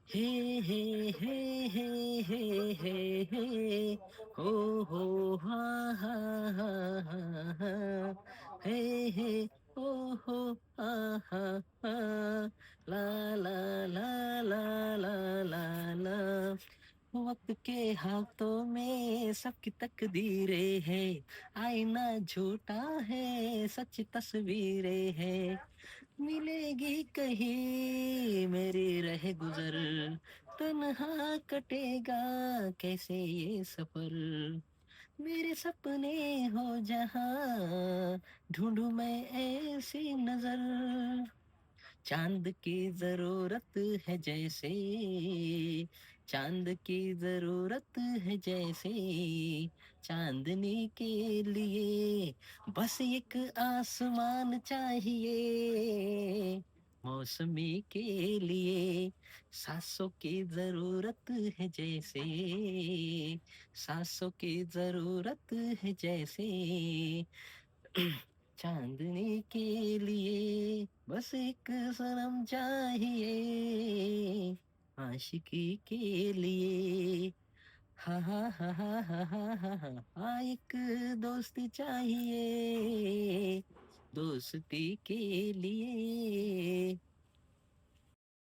हे हे हे हे हे हे हे हो हो हा हा हा हा हा हे हे हो हो हा हा हा ला ला ला ला ला ला ला वक्त के हाथों में सबकी तकदीरें हैं आईना झूठा है सच तस्वीरें हैं मिलेगी कहीं मेरी रह गुजर तन्हा कटेगा कैसे ये सफर मेरे सपने हो जहां ढूंढूं मैं ऐसी नजर चांद की जरूरत है जैसे चांद की जरूरत है जैसे चांदनी के लिए बस एक आसमान चाहिए मौसमी के लिए सांसों की जरूरत है जैसे सांसों की जरूरत है जैसे चांदनी के लिए बस एक सनम चाहिए आशिकी के लिए हा हा हा हा हा हा हा हा हाँ एक दोस्ती चाहिए दोस्ती के लिए